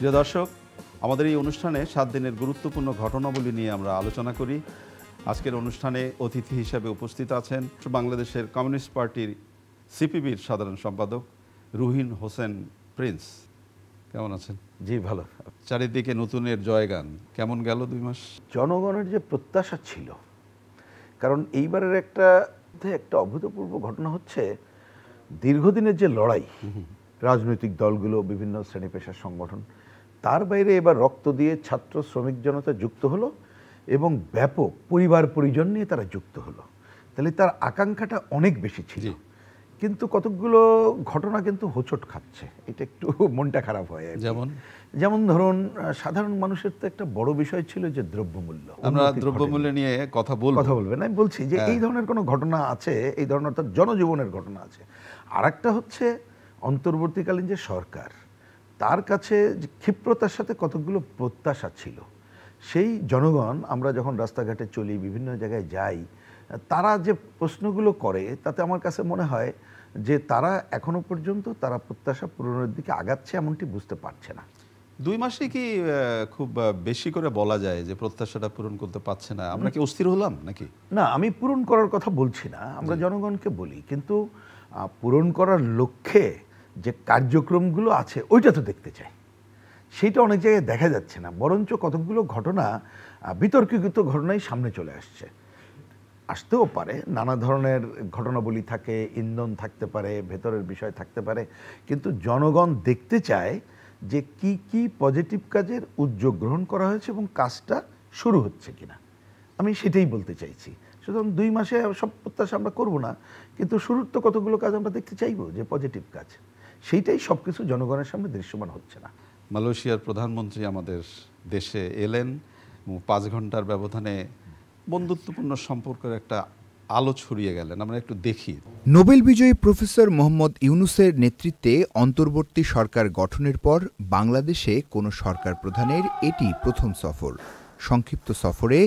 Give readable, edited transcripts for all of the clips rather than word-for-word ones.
প্রিয় দর্শক, আমাদের এই অনুষ্ঠানে 7 দিনের গুরুত্বপূর্ণ ঘটনাবলী নিয়ে আমরা আলোচনা করি। আজকের অনুষ্ঠানে অতিথি হিসেবে উপস্থিত আছেন বাংলাদেশের কমিউনিস্ট পার্টির সিপিবির সাধারণ সম্পাদক রুহিন হোসেন প্রিন্স। কেমন আছেন? জি, ভালো। চারিদিকে নতুনের জয়গান, কেমন গেল 2 মাস? জনগণের যে প্রত্যাশা ছিল, কারণ এইবারের একটা অভূতপূর্ব ঘটনা হচ্ছে, দীর্ঘদিনের যে লড়াই, রাজনৈতিক দলগুলো, বিভিন্ন শ্রেণী পেশার সংগঠন, তার বাইরে এবার রক্ত দিয়ে ছাত্র শ্রমিক জনতা যুক্ত হলো এবং ব্যাপক পরিবার পরিজন নিয়ে তারা যুক্ত হলো। তাহলে তার আকাঙ্ক্ষাটা অনেক বেশি ছিল, কিন্তু কতকগুলো ঘটনা কিন্তু হোঁচট খাচ্ছে। এটা একটু মনটা খারাপ হয়। যেমন ধরুন, সাধারণ মানুষের তো একটা বড় বিষয় ছিল যে দ্রব্যমূল্য। আমরা দ্রব্যমূল্য নিয়ে কথা বলবেন, আমি বলছি যে এই ধরনের কোনো ঘটনা আছে, এই ধরনের তার জনজীবনের ঘটনা আছে। আর একটা হচ্ছে অন্তর্বর্তীকালীন যে সরকার, তার কাছে ক্ষিপ্রতার সাথে কতকগুলো প্রত্যাশা ছিল। সেই জনগণ, আমরা যখন রাস্তাঘাটে চলি, বিভিন্ন জায়গায় যাই, তারা যে প্রশ্নগুলো করে, তাতে আমার কাছে মনে হয় যে তারা এখনো পর্যন্ত তারা প্রত্যাশা পূরণের দিকে আগাচ্ছে এমনটি বুঝতে পারছে না। 2 মাসে কি খুব বেশি করে বলা যায় যে প্রত্যাশাটা পূরণ করতে পারছে না? আমরা কি অস্থির হলাম নাকি? না, আমি পূরণ করার কথা বলছি না, আমরা জনগণকে বলি, কিন্তু পূরণ করার লক্ষ্যে যে কার্যক্রমগুলো আছে ওইটা তো দেখতে চাই। সেইটা অনেক জায়গায় দেখা যাচ্ছে না, বরঞ্চ কতকগুলো ঘটনা, বিতর্কিত ঘটনাই সামনে চলে আসতেও পারে। নানা ধরনের ঘটনাবলী থাকে, ইন্ধন থাকতে পারে, ভেতরের বিষয় থাকতে পারে, কিন্তু জনগণ দেখতে চায় যে কি কি পজিটিভ কাজের উদ্যোগ গ্রহণ করা হয়েছে এবং কাজটা শুরু হচ্ছে কিনা। আমি সেটাই বলতে চাইছি। সুতরাং 2 মাসে সব প্রত্যাশা আমরা করব না, কিন্তু শুরুর তো কতগুলো কাজ আমরা দেখতে চাইবো যে পজিটিভ কাজ, সেইটাই সব কিছু জনগণের সামনে দৃশ্যমান হচ্ছে না। মালয়েশিয়ার প্রধানমন্ত্রী আমাদের দেশে এলেন এবং 5 ঘন্টার ব্যবধানে বন্ধুত্বপূর্ণ সম্পর্কের একটা আলো ছড়িয়ে গেলেন। আমরা একটু দেখি। নোবেল বিজয়ী প্রফেসর মোহাম্মদ ইউনূসের নেতৃত্বে অন্তর্বর্তী সরকার গঠনের পর বাংলাদেশে কোনো সরকার প্রধানের এটি প্রথম সফর। সংক্ষিপ্ত সফরে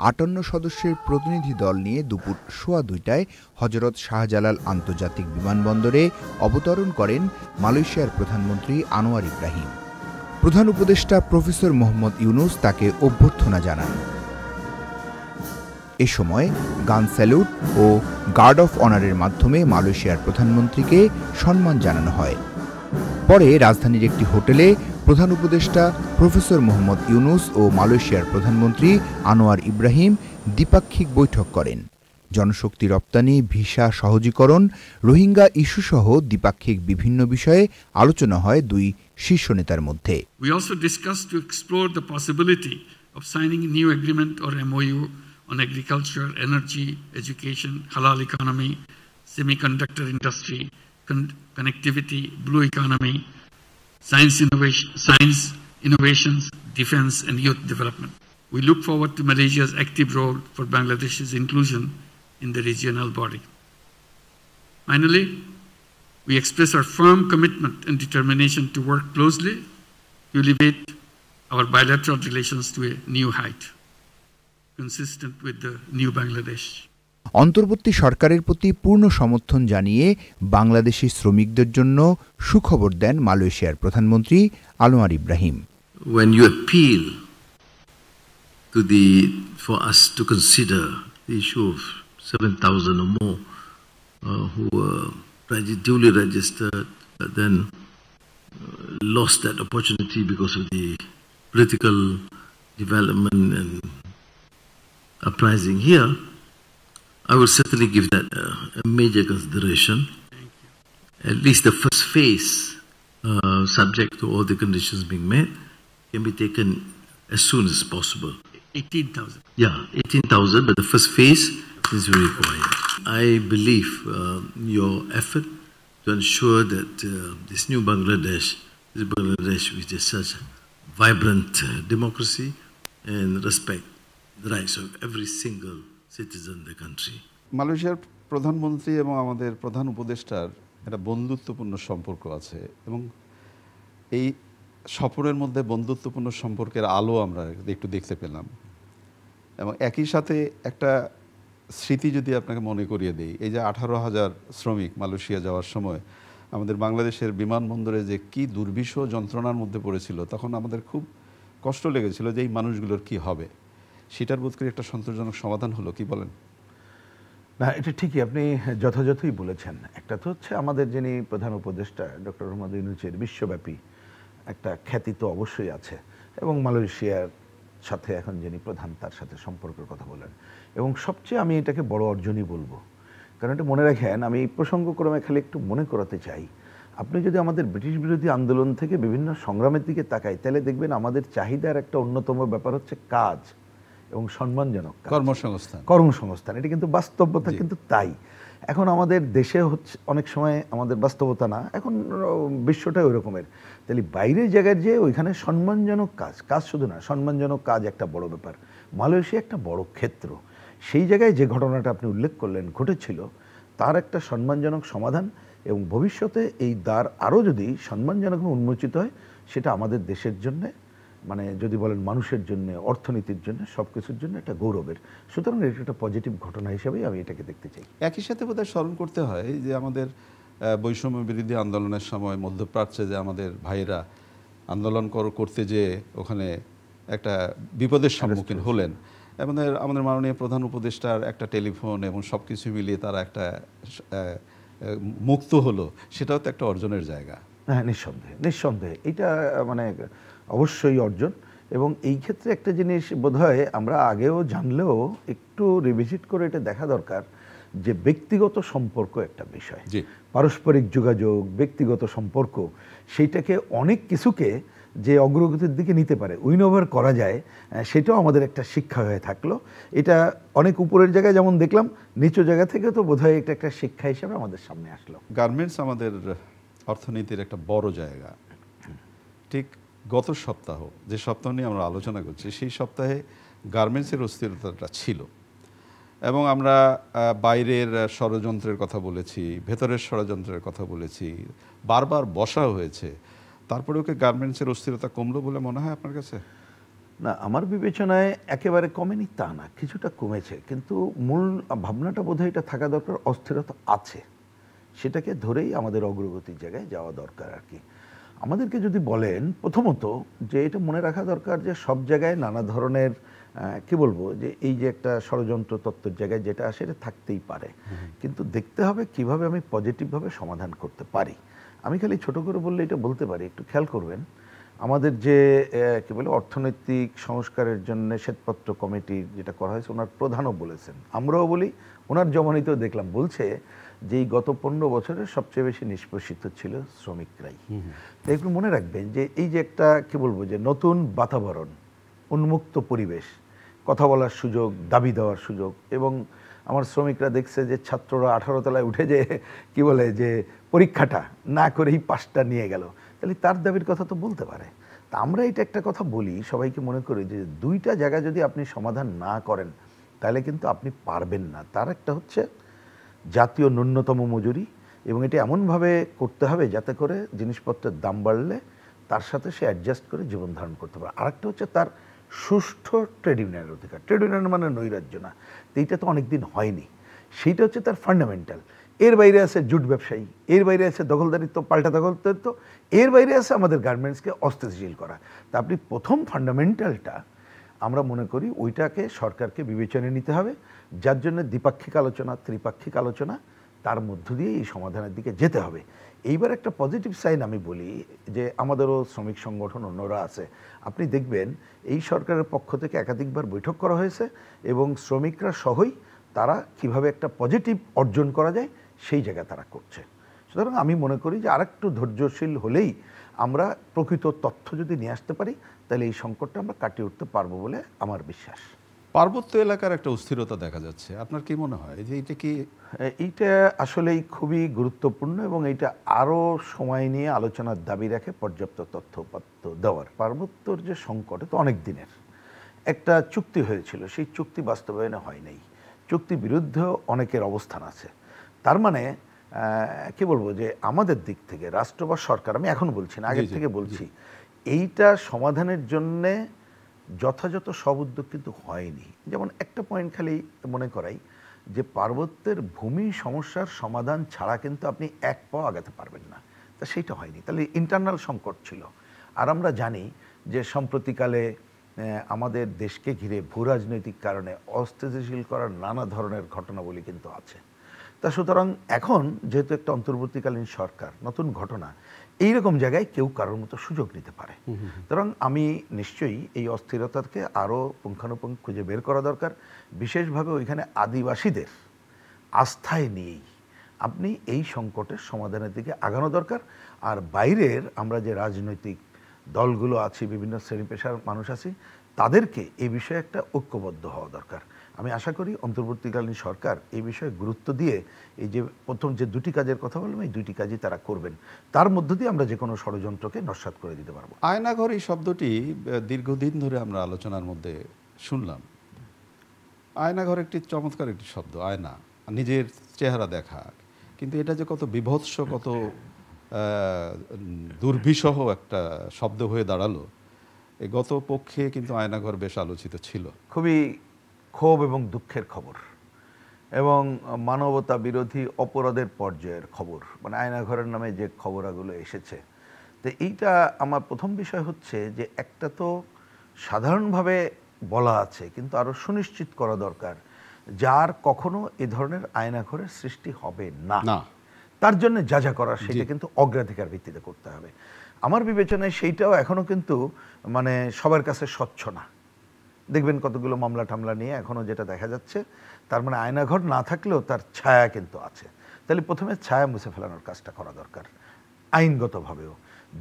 58 সদস্যের প্রতিনিধি দল নিয়ে দুপুর 2:15টায় হযরত শাহজালাল আন্তর্জাতিক বিমানবন্দরে অবতরণ করেন মালয়েশিয়ার প্রধানমন্ত্রী আনোয়ার ইব্রাহিম। প্রধান উপদেষ্টা প্রফেসর মোহাম্মদ ইউনূস তাকে অভ্যর্থনা জানান। এ সময় গান স্যালুট ও গার্ড অফ অনারের মাধ্যমে মালয়েশিয়ার প্রধানমন্ত্রীকে সম্মান জানানো হয়। পরে রাজধানীর একটি হোটেলে প্রধান উপদেষ্টা প্রফেসর মোহাম্মদ ইউনূস ও মালয়েশিয়ার প্রধানমন্ত্রী আনোয়ার ইব্রাহিম দ্বিপাক্ষিক বৈঠক করেন। জনশক্তি রপ্তানি, ভিসা সহজীকরণ, রোহিঙ্গা ইস্যুসহ দ্বিপাক্ষিক বিভিন্ন বিষয়ে আলোচনা হয় 2 শীর্ষ নেতার মধ্যে। We also discussed to explore the possibility of signing a new agreement or MOU on agriculture, energy, education, halal economy, semiconductor industry, connectivity, blue economy, science innovations, defense and youth development. We look forward to Malaysia's active role for Bangladesh's inclusion in the regional body. Finally, we express our firm commitment and determination to work closely to elevate our bilateral relations to a new height, consistent with the new Bangladesh. অন্তর্বর্তী সরকারের প্রতি পূর্ণ সমর্থন জানিয়ে বাংলাদেশি শ্রমিকদের জন্য সুখবর দেন মালয়েশিয়ার প্রধানমন্ত্রী Anwar Ibrahim. When you appeal for us to consider the issue of 7,000 or more who were duly registered but then lost that opportunity because of the political development and uprising here, I will certainly give that a major consideration. At least the first phase, subject to all the conditions being met, can be taken as soon as possible. 18,000. Yeah, 18,000, but the first phase is required. I believe your effort to ensure that this new Bangladesh which is such a vibrant democracy and respect the rights of every single citizen in the country. মালয়েশিয়ার প্রধানমন্ত্রী এবং আমাদের প্রধান উপদেষ্টার একটা বন্ধুত্বপূর্ণ সম্পর্ক আছে এবং এই সফরের মধ্যে বন্ধুত্বপূর্ণ সম্পর্কের আলো আমরা একটু দেখতে পেলাম। এবং একই সাথে একটা স্মৃতি যদি আপনাকে মনে করিয়ে দেই, এই যে 18,000 শ্রমিক মালয়েশিয়া যাওয়ার সময় আমাদের বাংলাদেশের বিমানবন্দরে যে কি দুর্বিষহ যন্ত্রণার মধ্যে পড়েছিল, তখন আমাদের খুব কষ্ট লেগেছিল যে এই মানুষগুলোর কি হবে। সেটার বোধ করি একটা সন্তোষজনক সমাধান হলো, কি বলেন? না, এটা ঠিকই, আপনি যথাযথই বলেছেন। একটা তো হচ্ছে আমাদের যিনি প্রধান উপদেষ্টা ডক্টর মোহাম্মদ ইউনূসের বিশ্বব্যাপী একটা খ্যাতি তো অবশ্যই আছে, এবং মালয়েশিয়ার সাথে এখন যিনি প্রধান তার সাথে সম্পর্কের কথা বলেন, এবং সবচেয়ে আমি এটাকে বড় অর্জনই বলবো। কারণ এটা মনে রাখেন, আমি এই প্রসঙ্গক্রমে খালি একটু মনে করাতে চাই, আপনি যদি আমাদের ব্রিটিশ বিরোধী আন্দোলন থেকে বিভিন্ন সংগ্রামের দিকে তাকাই, তাহলে দেখবেন আমাদের চাহিদার একটা অন্যতম ব্যাপার হচ্ছে কাজ এবং সম্মানজনক কাজ, কর্মসংস্থান। এটা কিন্তু বাস্তবতা, কিন্তু তাই এখন আমাদের দেশে হচ্ছে অনেক সময় আমাদের বাস্তবতা না, এখন বিশ্বটাই ওই রকমের। তাহলে বাইরের জায়গায় যে ওইখানে সম্মানজনক কাজ শুধু না, সম্মানজনক কাজ একটা বড় ব্যাপার। মালয়েশিয়া একটা বড় ক্ষেত্র, সেই জায়গায় যে ঘটনাটা আপনি উল্লেখ করলেন ঘটেছিল, তার একটা সম্মানজনক সমাধান, এবং ভবিষ্যতে এই দ্বার আরও যদি সম্মানজনকভাবে উন্মোচিত হয়, সেটা আমাদের দেশের জন্যে, মানে যদি বলেন মানুষের জন্য, অর্থনীতির জন্য, সব কিছুর জন্য একটা গৌরবের। সুতরাং এটা একটা পজিটিভ ঘটনা হিসেবেই আমি এটাকে দেখতে চাই। একই সাথে বোধহয় স্মরণ করতে হয় যে আমাদের বৈষম্য বিরোধী আন্দোলনের সময় মধ্যপ্রাচ্যে যে আমাদের ভাইয়েরা আন্দোলন করতে যে ওখানে একটা বিপদের সম্মুখীন হলেন, আমাদের মাননীয় প্রধান উপদেষ্টার একটা টেলিফোন এবং সব কিছু মিলিয়ে তারা একটা মুক্ত হলো, সেটাও তো একটা অর্জনের জায়গা। হ্যাঁ, নিঃসন্দেহে এটা মানে অবশ্যই অর্জন। এবং এই ক্ষেত্রে একটা জিনিস বোধহয় আমরা আগেও জানলেও একটু রিভিজিট করে এটা দেখা দরকার, যে ব্যক্তিগত সম্পর্ক একটা বিষয়, পারস্পরিক যোগাযোগ, ব্যক্তিগত সম্পর্ক, সেইটাকে অনেক কিছুকে যে অগ্রগতির দিকে নিতে পারে, উইন ওভার করা যায়, সেটাও আমাদের একটা শিক্ষা হয়ে থাকলো। এটা অনেক উপরের জায়গায় যেমন দেখলাম, নিচু জায়গা থেকে তো বোধহয় এটা একটা শিক্ষা হিসেবে আমাদের সামনে আসলো। গার্মেন্টস আমাদের অর্থনীতির একটা বড় জায়গা। ঠিক গত সপ্তাহ, যে সপ্তাহ নিয়ে আমরা আলোচনা করছি, সেই সপ্তাহে গার্মেন্টসের অস্থিরতাটা ছিল, এবং আমরা বাইরের ষড়যন্ত্রের কথা বলেছি, ভেতরের ষড়যন্ত্রের কথা বলেছি, বারবার বসা হয়েছে, তারপরেও কি গার্মেন্টসের অস্থিরতা কমলো বলে মনে হয় আপনার কাছে? না, আমার বিবেচনায় একেবারে কমেনি তা না, কিছুটা কমেছে, কিন্তু মূল ভাবনাটা বোধহয় এটা থাকা দরকার, অস্থিরতা আছে, সেটাকে ধরেই আমাদের অগ্রগতির জায়গায় যাওয়া দরকার আর কি। আমাদেরকে যদি বলেন, প্রথমত যে এটা মনে রাখা দরকার যে সব জায়গায় নানা ধরনের কি বলবো, যে এই যে একটা ষড়যন্ত্র তত্ত্বের জায়গায় যেটা আসে, এটা থাকতেই পারে, কিন্তু দেখতে হবে কিভাবে আমি পজিটিভভাবে সমাধান করতে পারি। আমি খালি ছোট করে বললে এটা বলতে পারি, একটু খেয়াল করবেন, আমাদের যে কি বলে অর্থনৈতিক সংস্কারের জন্য শ্বেতপত্র কমিটি যেটা করা হয়েছে, ওনার প্রধানও বলেছেন, আমরাও বলি, ওনার জমানিতেও দেখলাম বলছে যে এই গত 15 বছরে সবচেয়ে বেশি নিষ্পেষিত ছিল শ্রমিকরাই। তাই একটু মনে রাখবেন যে এই যে একটা কি বলবো, যে নতুন বাতাবরণ, উন্মুক্ত পরিবেশ, কথা বলার সুযোগ, দাবি দেওয়ার সুযোগ, এবং আমার শ্রমিকরা দেখছে যে ছাত্ররা 18 তলায় উঠে যে কি বলে যে পরীক্ষাটা না করেই পাসটা নিয়ে গেল, তাহলে তার দাবির কথা তো বলতে পারে। তা আমরা এটা একটা কথা বলি, সবাইকে মনে করি যে দুইটা জায়গা যদি আপনি সমাধান না করেন তাহলে কিন্তু আপনি পারবেন না। তার একটা হচ্ছে জাতীয় ন্যূনতম মজুরি, এবং এটা এমনভাবে করতে হবে যাতে করে জিনিসপত্রের দাম বাড়লে তার সাথে সে অ্যাডজাস্ট করে জীবন ধারণ করতে পারে। আরেকটা হচ্ছে তার সুষ্ঠু ট্রেড ইউনিয়নের অধিকার। ট্রেড ইউনিয়ন মানে নৈরাজ্য না, তো এইটা তো অনেকদিন হয়নি, সেইটা হচ্ছে তার ফান্ডামেন্টাল। এর বাইরে আছে জুট ব্যবসায়ী, এর বাইরে আছে দখলদারিত্ব, পাল্টা দখলদারিত্ব, এর বাইরে আছে আমাদের গার্মেন্টসকে অস্থিতিশীল করা। তা আপনি প্রথম ফান্ডামেন্টালটা আমরা মনে করি ওইটাকে সরকারকে বিবেচনায় নিতে হবে, যার জন্য দ্বিপাক্ষিক আলোচনা, ত্রিপাক্ষিক আলোচনা, তার মধ্য দিয়ে এই সমাধানের দিকে যেতে হবে। এইবার একটা পজিটিভ সাইন আমি বলি যে আমাদেরও শ্রমিক সংগঠন অন্যরা আছে, আপনি দেখবেন এই সরকারের পক্ষ থেকে একাধিকবার বৈঠক করা হয়েছে, এবং শ্রমিকরা সহই তারা কিভাবে একটা পজিটিভ অর্জন করা যায় সেই জায়গায় তারা করছে। সুতরাং আমি মনে করি যে আরেকটু ধৈর্যশীল হলেই আমরা প্রকৃত তথ্য যদি নিয়ে আসতে পারি, তাহলে এই সংকটটা আমরা কাটিয়ে উঠতে পারবো বলে আমার বিশ্বাস। পার্বত্য এলাকার একটা অস্থিরতা দেখা যাচ্ছে, আপনার কি মনে হয় যে এটা কি? এইটা আসলেই খুবই গুরুত্বপূর্ণ, এবং এইটা আরও সময় নিয়ে আলোচনার দাবি রাখে, পর্যাপ্ত তথ্যপত্র দেওয়ার। পার্বত্যর যে সংকট, তো অনেক দিনের একটা চুক্তি হয়েছিল, সেই চুক্তি বাস্তবায়নে হয় নাই, চুক্তি বিরুদ্ধেও অনেকের অবস্থান আছে। তার মানে কি বলবো, যে আমাদের দিক থেকে রাষ্ট্র বা সরকার, আমি এখন বলছি না, আগের থেকে বলছি, এইটা সমাধানের জন্যে যথাযথ সব উদ্যোগ কিন্তু হয়নি। যেমন একটা পয়েন্ট খালি মনে করাই, যে পার্বত্যের ভূমি সমস্যার সমাধান ছাড়া কিন্তু আপনি এক পাও আগাতে পারবেন না। তা সেইটা হয়নি। তাহলে ইন্টারনাল সংকট ছিল। আর আমরা জানি যে সম্প্রতিকালে আমাদের দেশকে ঘিরে ভূ রাজনৈতিক কারণে অস্থিতিশীল করার নানা ধরনের ঘটনাবলী কিন্তু আছে। তা সুতরাং এখন যেহেতু একটা অন্তর্বর্তীকালীন সরকার, নতুন ঘটনা, এইরকম জায়গায় কেউ কারোর মতো সুযোগ নিতে পারে। সুতরাং আমি নিশ্চয়ই এই অস্থিরতাকে আরও পুঙ্খানুপুঙ্খ খুঁজে বের করা দরকার, বিশেষভাবে ওইখানে আদিবাসীদের আস্থায় নিয়েই আপনি এই সংকটের সমাধানের দিকে আগানো দরকার। আর বাইরের আমরা যে রাজনৈতিক দলগুলো আছি, বিভিন্ন শ্রেণী পেশার মানুষ আছি, তাদেরকে এই বিষয়ে একটা ঐক্যবদ্ধ হওয়া দরকার। আমি আশা করি অন্তর্বর্তীকালীন সরকার এই বিষয়ে গুরুত্ব দিয়ে এই যে প্রথম যে দুটি কাজের কথা বললাম, এই দুটি কাজই তারা করবেন। তার মধ্য দিয়ে আমরা যে কোনো ষড়যন্ত্রকে নস্যাৎ করে দিতে পারবো। আয়নাঘর এই শব্দটি দীর্ঘদিন ধরে আমরা আলোচনার মধ্যে শুনলাম। আয়নাঘর একটি চমৎকার একটি শব্দ, আয়না, নিজের চেহারা দেখা। কিন্তু এটা যে কত বিভৎস, কত দুর্বিষহ একটা শব্দ হয়ে দাঁড়ালো, এই গত পক্ষে কিন্তু আয়নাঘর বেশ আলোচিত ছিল। খুবই ক্ষোভ এবং দুঃখের খবর এবং মানবতা বিরোধী অপরাধের পর্যায়ের খবর, মানে আয়নাঘরের নামে যে খবরাগুলো এসেছে। তো এইটা আমার প্রথম বিষয় হচ্ছে যে একটা তো সাধারণভাবে বলা আছে, কিন্তু আরও সুনিশ্চিত করা দরকার যার কখনো এ ধরনের আয়নাঘরের সৃষ্টি হবে না। তার জন্য যা যা করার সেটা কিন্তু অগ্রাধিকার ভিত্তিতে করতে হবে। আমার বিবেচনায় সেইটাও এখনো কিন্তু মানে সবার কাছে স্বচ্ছ না। দেখবেন কতগুলো মামলা টামলা নিয়ে এখনো যেটা দেখা যাচ্ছে, তার মানে আয়নাঘর না থাকলেও তার ছায়া কিন্তু আছে। তাহলে প্রথমে ছায়া মুছে ফেলানোর কাজটা করা দরকার আইনগতভাবেও।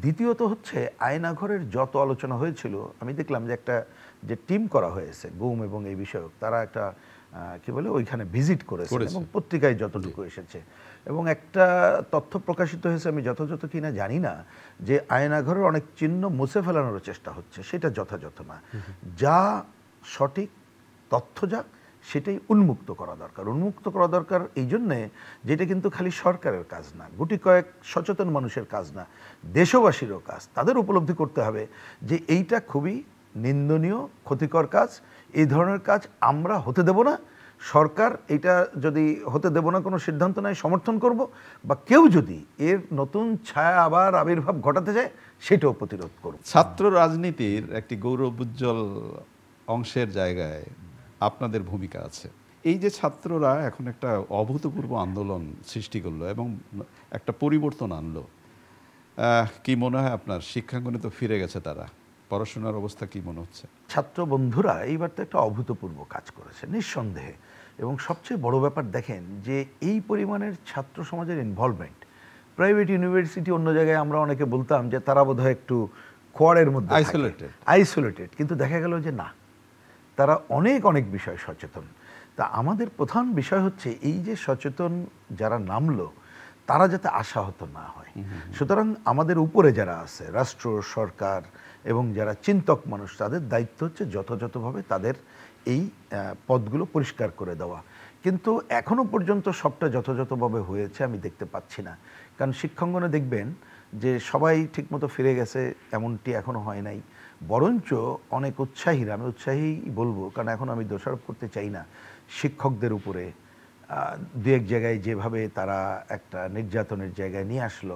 দ্বিতীয়ত হচ্ছে আয়নাঘরের যত আলোচনা হয়েছিল, আমি দেখলাম যে একটা যে টিম করা হয়েছে গুম এবং এই বিষয়ক, তারা একটা কি বলে ওইখানে ভিজিট করেছে এবং পত্রিকায় যতটুকু এসেছে এবং একটা তথ্য প্রকাশিত হয়েছে, আমি যথাযথ কিনা জানি না, যে আয়নাঘরের অনেক চিহ্ন মুছে ফেলানোর চেষ্টা হচ্ছে। সেটা যথাযথ না। যা সঠিক তথ্য যা সেটাই উন্মুক্ত করা দরকার। উন্মুক্ত করা দরকার এই জন্যে যেটা কিন্তু খালি সরকারের কাজ না, গুটি কয়েক সচেতন মানুষের কাজ না, দেশবাসীরও কাজ। তাদের উপলব্ধি করতে হবে যে এইটা খুবই নিন্দনীয়, ক্ষতিকর কাজ। এই ধরনের কাজ আমরা হতে দেব না। সরকার এটা যদি হতে দেব না কোনো সিদ্ধান্ত নেয়, সমর্থন করব, বা কেউ যদি এর নতুন ছায়া আবার আবির্ভাব ঘটাতে যায় সেটাও প্রতিরোধ করব। ছাত্র রাজনীতির একটি গৌরবোজ্জ্বল অংশের জায়গায় আপনাদের ভূমিকা আছে। এই যে ছাত্ররা এখন একটা অভূতপূর্ব আন্দোলন সৃষ্টি করলো এবং একটা পরিবর্তন আনলো, কি মনে হয় আপনার? শিক্ষাঙ্গনে তো ফিরে গেছে তারা, পড়াশোনার অবস্থা কি মনে হচ্ছে? ছাত্র বন্ধুরা এইবার তো একটা অভূতপূর্ব কাজ করেছে নিঃসন্দেহে। এবং সবচেয়ে বড় ব্যাপার দেখেন যে এই পরিমাণের ছাত্র সমাজের ইনভলভমেন্ট। প্রাইভেট ইউনিভার্সিটি অন্য জায়গায় আমরা অনেকে বলতাম যে তারা বোধহয় একটু কোয়ারের মধ্যে আইসোলেটেড, কিন্তু দেখা গেল যে না, তারা অনেক অনেক বিষয় সচেতন। তা আমাদের প্রধান বিষয় হচ্ছে এই যে সচেতন যারা নামলো তারা যাতে আশাহত না হয়। সুতরাং আমাদের উপরে যারা আছে, রাষ্ট্র, সরকার এবং যারা চিন্তক মানুষ, তাদের দায়িত্ব হচ্ছে যথাযথভাবে তাদের এই পথগুলো পরিষ্কার করে দেওয়া। কিন্তু এখনো পর্যন্ত সবটা যথাযথভাবে হয়েছে আমি দেখতে পাচ্ছি না। কারণ শিক্ষাঙ্গনে দেখবেন যে সবাই ঠিকমতো ফিরে গেছে এমনটি এখনো হয় নাই। বরঞ্চ অনেক উৎসাহীরা, আমি উৎসাহী বলবো কারণ এখন আমি দোষারোপ করতে চাই না, শিক্ষকদের উপরে দু এক জায়গায় যেভাবে তারা একটা নির্যাতনের জায়গায় নিয়ে আসলো।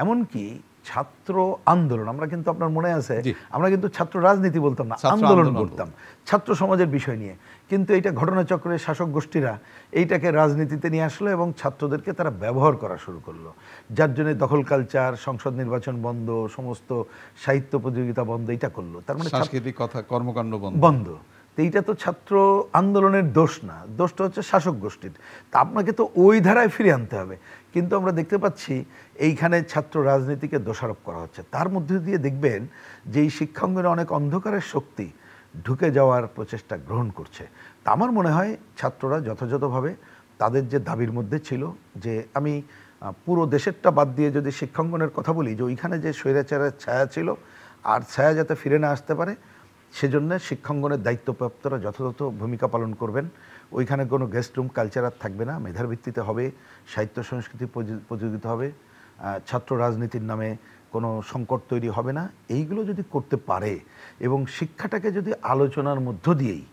এমনকি ছাত্র আন্দোলন, আমরা কিন্তু আপনার মনে আছে আমরা কিন্তু ছাত্র রাজনীতি বলতাম না, আন্দোলন করতাম ছাত্র সমাজের বিষয় নিয়ে। কিন্তু এইটা ঘটনাচক্রের শাসক গোষ্ঠীরা এইটাকে রাজনীতিতে নিয়ে আসলো এবং ছাত্রদেরকে তারা ব্যবহার করা শুরু করলো, যার জন্য দখল কালচার, সংসদ নির্বাচন বন্ধ, সমস্ত সাহিত্য প্রতিযোগিতা বন্ধ, এটা করলো। তার মানে সাংস্কৃতিক কথা কর্মকাণ্ড বন্ধ। তো এইটা তো ছাত্র আন্দোলনের দোষ না, দোষটা হচ্ছে শাসক গোষ্ঠীর। তা আপনাকে তো ওই ধারায় ফিরে আনতে হবে। কিন্তু আমরা দেখতে পাচ্ছি এইখানে ছাত্র রাজনীতিকে দোষারোপ করা হচ্ছে। তার মধ্যে দিয়ে দেখবেন যে এই শিক্ষাঙ্গনে অনেক অন্ধকারের শক্তি ঢুকে যাওয়ার প্রচেষ্টা গ্রহণ করছে। তা আমার মনে হয় ছাত্ররা যথাযথভাবে তাদের যে দাবির মধ্যে ছিল, যে আমি পুরো দেশেরটা বাদ দিয়ে যদি শিক্ষাঙ্গনের কথা বলি, যে ওইখানে যে স্বৈরাচারের ছায়া ছিল আর ছায়া যাতে ফিরে না আসতে পারে সেজন্য শিক্ষাঙ্গনের দায়িত্বপ্রাপ্তরা যথাযথ ভূমিকা পালন করবেন। ওইখানে কোনো গেস্ট রুম কালচার আর থাকবে না, মেধার ভিত্তিতে হবে, সাহিত্য সংস্কৃতি প্রতিযোগিতা হবে, ছাত্র রাজনীতির নামে কোনো সংকট তৈরি হবে না। এইগুলো যদি করতে পারে এবং শিক্ষাটাকে যদি আলোচনার মধ্য দিয়েই,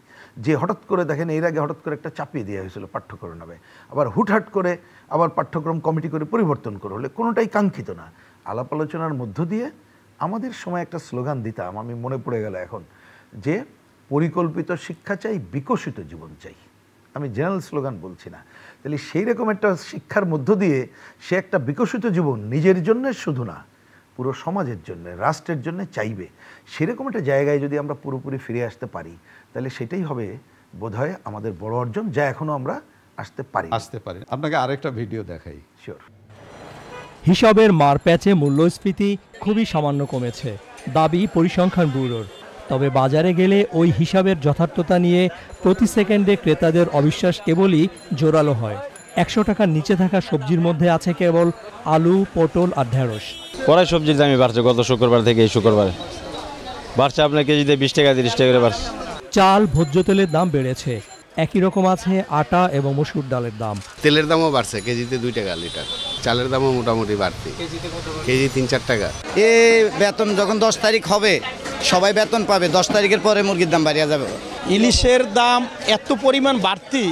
যে হঠাৎ করে দেখেন এর আগে হঠাৎ করে একটা চাপিয়ে দেওয়া হয়েছিল পাঠ্যক্রম নামে, আবার হুটহাট করে আবার পাঠ্যক্রম কমিটি করে পরিবর্তন করা হলে কোনোটাই কাঙ্ক্ষিত না। আলাপ আলোচনার মধ্য দিয়ে আমাদের সময় একটা স্লোগান দিতাম, আমি মনে পড়ে গেল এখন, যে পরিকল্পিত শিক্ষা চাই, বিকশিত জীবন চাই। আমি জেনারেল স্লোগান বলছি না। তাহলে সেই রকম একটা শিক্ষার মধ্য দিয়ে সে একটা বিকশিত জীবন নিজের জন্য শুধু না, পুরো সমাজের জন্য, রাষ্ট্রের জন্য চাইবে, সেরকম একটা জায়গায় যদি আমরা পুরোপুরি ফিরে আসতে পারি, তাহলে সেটাই হবে বোধহয় আমাদের বড় অর্জন, যা এখনো আমরা আসতে পারি। আপনাকে আরেকটা ভিডিও দেখাই। শিওর। হিসাবের মারপ্যাচে মূল্যস্ফীতি খুবই সামান্য কমেছে, দাবি পরিসংখ্যান ব্যুরোর। তবে বাজারে গেলে ওই হিসাবের যথার্থতা নিয়ে প্রতি সেকেন্ডে ক্রেতাদের অবিশ্বাস কেবলই জোরালো হয়। 100 টাকার নিচে থাকা সবজির মধ্যে আছে কেবল আলু, পটল আর ঢেঁড়স। কড়াই সবজির দামই বাড়ছে গত শুক্রবার থেকে এই শুক্রবারে, বাড়ছে আপনার কেজিতে 20 টাকা 30 টাকা করে বাড়ছে। চাল, ভোজ্য তেলের দাম বেড়েছে, একই রকম আছে আটা এবং মসুর ডালের দাম। তেলের দামও বাড়ছে, কেজিতে 2 টাকা লিটার। চালের দামও মোটামুটি বাড়তি, কেজি 3-4 টাকা। বেতন যখন 10 তারিখ হবে সবাই বেতন পাবে, 10 তারিখের পরে মুরগির দাম বাড়িয়ে যাবে। ইলিশের দাম এত পরিমাণ বাড়তি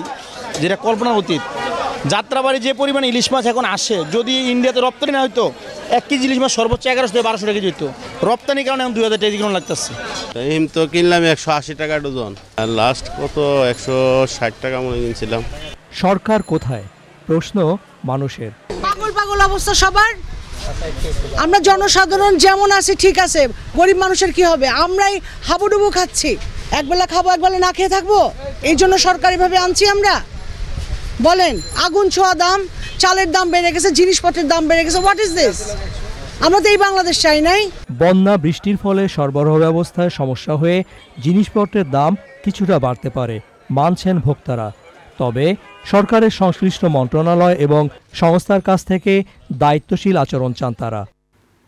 যেটা কল্পনার অতীত। যাত্রাবাড়ি যে পরিমাণ ইলিশ মাছ এখন আসে, যদি ইন্ডিয়াতে রপ্তানি না হইতো 1 কেজি ইলিশ মাছ সর্বোচ্চ 1100 থেকে 1200 টাকা কেজি হইতো। রপ্তানির কারণে এখন 2000 টাকা কিলো লাগতেছে। হিম তো কিনলাম 180 টাকা ডজন, আর লাস্ট কত 160 টাকা মনে কিনছিলাম। সরকার কোথায়? প্রশ্ন মানুষের। পাগল পাগল অবস্থা সবার। আমরা জনসাধারণ যেমন আছি ঠিক আছে, গরিব মানুষের কি হবে? আমরাই হাবুডুবু খাচ্ছি, একবেলা খাবো একবেলা না খেয়ে থাকবো। এই জন্য সরকারিভাবে আনছি আমরা। বলেন, আগুন ছোঁয়া দাম, চালের দাম বেড়ে গেছে, জিনিসপত্রের দাম বেড়ে গেছে। What is this? আমরা তো এই বাংলাদেশ চাই নাই। বন্যা বৃষ্টির ফলে সরবরাহ ব্যবস্থায় সমস্যা হয়ে জিনিসপত্রের দাম কিছুটা বাড়তে পারে, মানছেন ভোক্তারা। তবে সরকারের সংশ্লিষ্ট মন্ত্রণালয় এবং সংস্থার কাছ থেকে দায়িত্বশীল আচরণ চান তারা।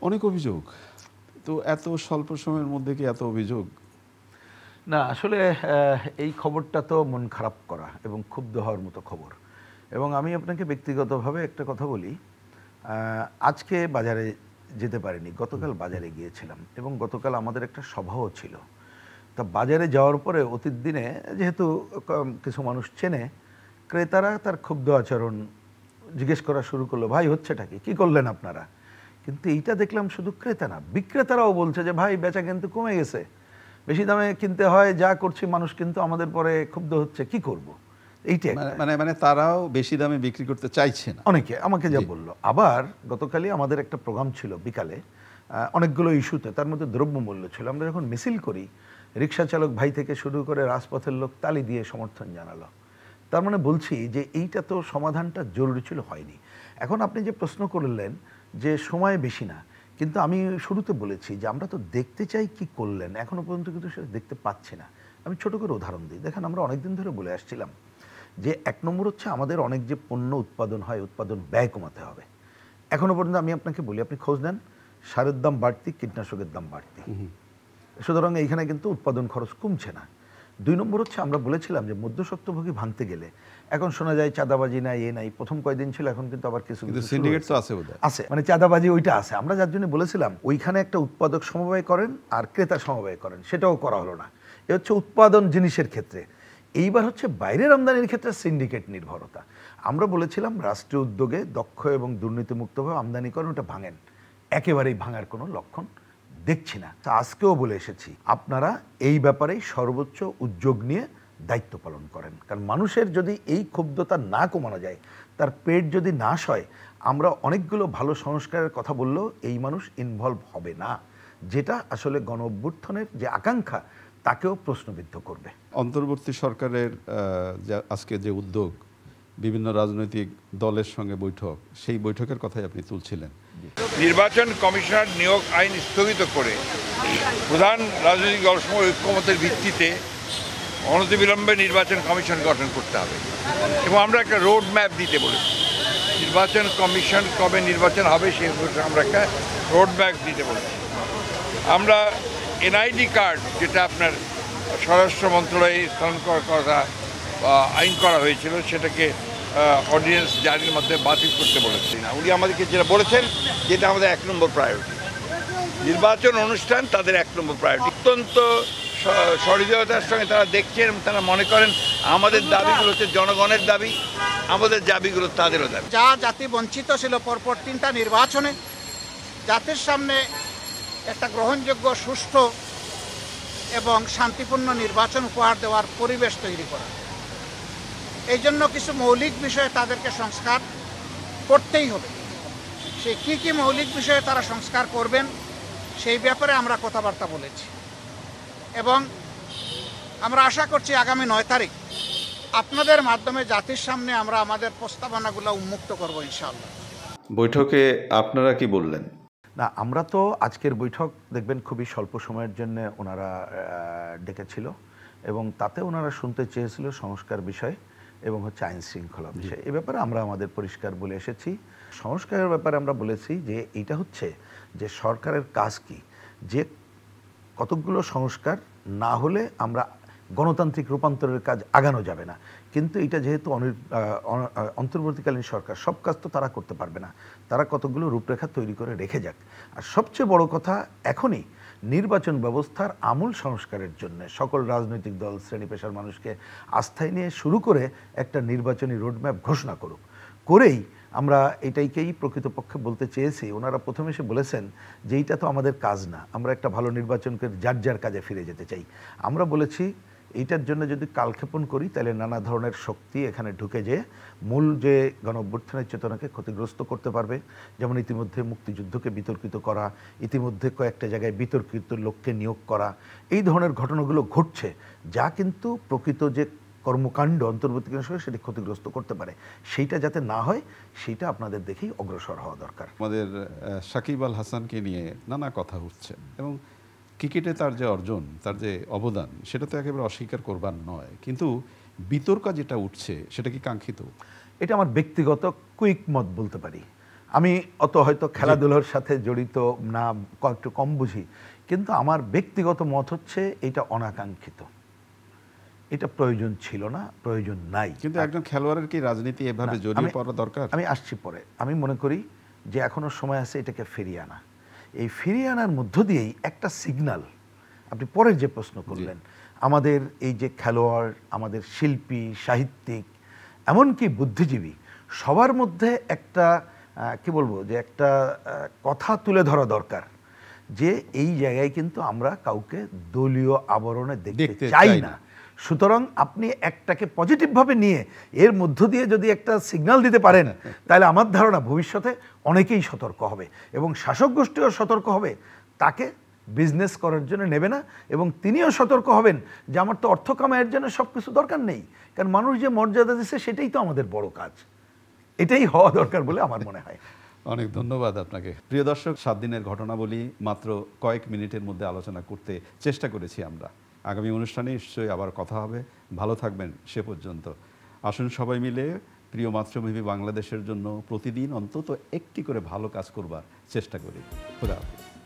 অনেক অভিযোগ, তো এত স্বল্প সময়ের মধ্যে কি এত অভিযোগ? না, আসলে এই খবরটা তো মন খারাপ করা এবং ক্ষুব্ধ হওয়ার মতো খবর। এবং আমি আপনাকে ব্যক্তিগতভাবে একটা কথা বলি, আজকে বাজারে যেতে পারিনি, গতকাল বাজারে গিয়েছিলাম এবং গতকাল আমাদের একটা সভাও ছিল। তা বাজারে যাওয়ার পরে অতীত দিনে যেহেতু কিছু মানুষ চেনে, ক্রেতারা তার ক্ষুব্ধ আচরণ জিজ্ঞেস করা শুরু করলো, ভাই হচ্ছেটা কি করলেন আপনারা? কিন্তু এইটা দেখলাম শুধু ক্রেতা না, বিক্রেতারাও বলছে যে ভাই বেচা কিন্তু কমে গেছে, বেশি দামে কিনতে হয়, যা করছি মানুষ কিন্তু আমাদের পরে ক্ষুব্ধ হচ্ছে, কি করব? এইটা মানে তারাও বেশি দামে বিক্রি করতে চাইছে না অনেকে আমাকে যা বললো। আবার গতকালই আমাদের একটা প্রোগ্রাম ছিল বিকালে, অনেকগুলো ইস্যুতে, তার মধ্যে দ্রব্যমূল্য ছিল। আমরা যখন মিছিল করি, রিক্সা চালক ভাই থেকে শুরু করে রাজপথের লোক তালি দিয়ে সমর্থন জানালো। তার মানে বলছি যে এইটা তো সমাধানটা জরুরি ছিল, হয়নি। এখন আপনি যে প্রশ্ন করলেন যে সময় বেশি না, কিন্তু আমি শুরুতে বলেছি যে আমরা তো দেখতে চাই কি করলেন, এখনো পর্যন্ত কিন্তু সেটা দেখতে পাচ্ছি না। আমি ছোট করে উদাহরণ দিই। দেখেন, আমরা অনেকদিন ধরে বলে আসছিলাম যে 1 নম্বর হচ্ছে আমাদের অনেক যে পণ্য উৎপাদন হয়, উৎপাদন ব্যয় কমাতে হবে। এখনো পর্যন্ত আমি আপনাকে বলি, আপনি খোঁজ নেন, সারের দাম বাড়তি, কীটনাশকের দাম বাড়তি, সুতরাং এইখানে কিন্তু উৎপাদন খরচ কমছে না। 2 নম্বর হচ্ছে আমরা বলেছিলাম যে মধ্যস্বত্বভোগী ভাঙতে গেলে এখন শোনা যায় চাঁদাবাজি নাই, এ নাই। প্রথম কয়েকদিন ছিল, এখন কিন্তু আবার কিছু সিন্ডিকেট তো আছে, আছে, মানে চাঁদাবাজি ওইটা আছে। আমরা যার জন্য বলেছিলাম ওইখানে একটা উৎপাদক সমবায় করেন আর ক্রেতা সমবায় করেন, সেটাও করা হলো না। এ হচ্ছে উৎপাদন জিনিসের ক্ষেত্রে। এইবার হচ্ছে বাইরের আমদানির ক্ষেত্রে সিন্ডিকেট নির্ভরতা। আমরা বলেছিলাম রাষ্ট্রীয় উদ্যোগে দক্ষ এবং দুর্নীতিমুক্তভাবে আমদানি করেন, ওটা ভাঙেন, একেবারেই ভাঙার কোনো লক্ষণ দেখছি না। আজকেও বলে এসেছি, আপনারা এই ব্যাপারে সর্বোচ্চ উদ্যোগ নিয়ে দায়িত্ব পালন করেন। কারণ মানুষের যদি এই ক্ষুব্ধতা না কমানো যায়, তার পেট যদি না সয়, আমরা অনেকগুলো ভালো সংস্কারের কথা বললেও এই মানুষ ইনভলভ হবে না, যেটা আসলে গণ অভ্যুত্থানের যে আকাঙ্ক্ষা তাকেও প্রশ্নবিদ্ধ করবে। অন্তর্বর্তী সরকারের আজকে যে উদ্যোগ, বিভিন্ন রাজনৈতিক দলের সঙ্গে বৈঠক, সেই বৈঠকের কথাই আপনি তুলছিলেন। নির্বাচন কমিশনার নিয়োগ আইন স্থগিত করে প্রধান রাজনৈতিক দলসমূহ ঐক্যমতের ভিত্তিতে অনতিবিলম্বে নির্বাচন কমিশন গঠন করতে হবে এবং আমরা একটা রোড ম্যাপ দিতে বলেছি। নির্বাচন কমিশন কবে নির্বাচন হবে সেই আমরা একটা রোড ম্যাপ দিতে বলেছি। আমরা এনআইডি কার্ড, যেটা আপনার স্বরাষ্ট্র মন্ত্রণালয়ে স্থানান্তর করার কথা আইন করা হয়েছিল, সেটাকে অর্ডিন্যান্স জারির মধ্যে বাতিল করতে বলেছি না। উনি আমাদেরকে যেটা বলেছেন, যেটা আমাদের 1 নম্বর প্রায়োরিটি, নির্বাচন অনুষ্ঠান তাদের 1 নম্বর প্রায়োরিটি। অত্যন্ত সহৃদয়তার সঙ্গে তারা দেখছেন, তারা মনে করেন আমাদের দাবিগুলো হচ্ছে জনগণের দাবি, আমাদের দাবিগুলো তাদেরও দাবি। যা জাতি বঞ্চিত ছিল পরপর 3টা নির্বাচনে, জাতির সামনে একটা গ্রহণযোগ্য, সুষ্ঠু এবং শান্তিপূর্ণ নির্বাচন উপহার দেওয়ার পরিবেশ তৈরি করা। এই জন্য কিছু মৌলিক বিষয়ে তাদেরকে সংস্কার করতেই হবে। সেই কী মৌলিক বিষয়ে তারা সংস্কার করবেন সেই ব্যাপারে আমরা কথাবার্তা বলেছি এবং আমরা আশা করছি আগামী 9 তারিখ আপনাদের মাধ্যমে জাতির সামনে আমরা আমাদের প্রস্তাবনাগুলো উন্মুক্ত করব ইনশাআল্লাহ। বৈঠকে আপনারা কি বললেন? না, আমরা তো আজকের বৈঠক দেখবেন খুবই স্বল্প সময়ের জন্য ওনারা ডেকেছিল এবং তাতে ওনারা শুনতে চেয়েছিল সংস্কার বিষয় এবং হচ্ছে আইন শৃঙ্খলা বিষয়। এ ব্যাপারে আমরা আমাদের পরিষ্কার বলে এসেছি। সংস্কারের ব্যাপারে আমরা বলেছি যে এইটা হচ্ছে যে সরকারের কাজ কি, যে কতকগুলো সংস্কার না হলে আমরা গণতান্ত্রিক রূপান্তরের কাজ আগানো যাবে না। কিন্তু এটা যেহেতু অন্তর্বর্তীকালীন সরকার, সব কাজ তো তারা করতে পারবে না, তারা কতগুলো রূপরেখা তৈরি করে রেখে যাক। আর সবচেয়ে বড় কথা, এখনই নির্বাচন ব্যবস্থার আমূল সংস্কারের জন্য সকল রাজনৈতিক দল, শ্রেণী পেশার মানুষকে আস্থায় নিয়ে শুরু করে একটা নির্বাচনী রোডম্যাপ ঘোষণা করেই আমরা এটাইকেই প্রকৃতপক্ষে বলতে চেয়েছি। ওনারা প্রথমে এসে বলেছেন যে এইটা তো আমাদের কাজ না, আমরা একটা ভালো নির্বাচন করে যার কাজে ফিরে যেতে চাই। আমরা বলেছি এইটার জন্য যদি কালক্ষেপণ করি তাহলে নানা ধরনের শক্তি এখানে ঢুকে যেয়ে মূল যে গণঅভ্যুত্থানের চেতনাকে ক্ষতিগ্রস্ত করতে পারবে। যেমন ইতিমধ্যে মুক্তিযুদ্ধকে বিতর্কিত করা, ইতিমধ্যে কয়েকটা জায়গায় বিতর্কিত লোককে নিয়োগ করা, এই ধরনের ঘটনাগুলো ঘটছে, যা কিন্তু প্রকৃত যে কর্মকাণ্ড অন্তর্বর্তীকালীন সরকার সেটি ক্ষতিগ্রস্ত করতে পারে। সেইটা যাতে না হয় সেইটা আপনাদের দেখেই অগ্রসর হওয়া দরকার। আমাদের সাকিব আল হাসানকে নিয়ে নানা কথা উঠছে এবং ক্রিকেটে তার যে অর্জন, তার যে অবদান, সেটা তো একেবারে অস্বীকার করবার নয়, কিন্তু বিতর্ক যেটা উঠছে সেটা কি কাঙ্ক্ষিত? এটা আমার ব্যক্তিগত কুইক মত বলতে পারি। আমি অত হয়তো খেলাধুলার সাথে জড়িত না, একটু কম বুঝি, কিন্তু আমার ব্যক্তিগত মত হচ্ছে এটা অনাকাঙ্ক্ষিত, এটা প্রয়োজন ছিল না, প্রয়োজন নাই। কিন্তু একজন খেলোয়াড়ের কি রাজনীতি এভাবে জড়িয়ে পড়া দরকার? আমি আসছি পরে। আমি মনে করি যে এখনো সময় আছে এটাকে ফিরিয়ে আনা। এই ফিরিয়ে আনার মধ্য দিয়েই একটা সিগন্যাল, আপনি পরের যে প্রশ্ন করলেন, আমাদের এই যে খেলোয়াড়, আমাদের শিল্পী, সাহিত্যিক, এমনকি বুদ্ধিজীবী, সবার মধ্যে একটা কি বলবো, যে একটা কথা তুলে ধরা দরকার যে এই জায়গায় কিন্তু আমরা কাউকে দলীয় আবরণে দেখতে চাই না। সুতরাং আপনি একটাকে পজিটিভভাবে নিয়ে এর মধ্য দিয়ে যদি একটা সিগন্যাল দিতে পারেন, তাহলে আমার ধারণা ভবিষ্যতে অনেকেই সতর্ক হবে এবং শাসক গোষ্ঠীও সতর্ক হবে, তাকে বিজনেস করার জন্য নেবে না, এবং তিনিও সতর্ক হবেন যে আমার তো অর্থ কামাইয়ের জন্য সব কিছু দরকার নেই, কারণ মানুষ যে মর্যাদা দিচ্ছে সেটাই তো আমাদের বড় কাজ। এটাই হওয়া দরকার বলে আমার মনে হয়। অনেক ধন্যবাদ আপনাকে। প্রিয় দর্শক, 7 দিনের ঘটনাবলী মাত্র কয়েক মিনিটের মধ্যে আলোচনা করতে চেষ্টা করেছি আমরা। আগামী অনুষ্ঠানে নিশ্চয়ই আবার কথা হবে। ভালো থাকবেন সে পর্যন্ত। আসুন সবাই মিলে প্রিয় মাতৃভূমি বাংলাদেশের জন্য প্রতিদিন অন্তত একটি করে ভালো কাজ করবার চেষ্টা করি। খোদা হাফেজ।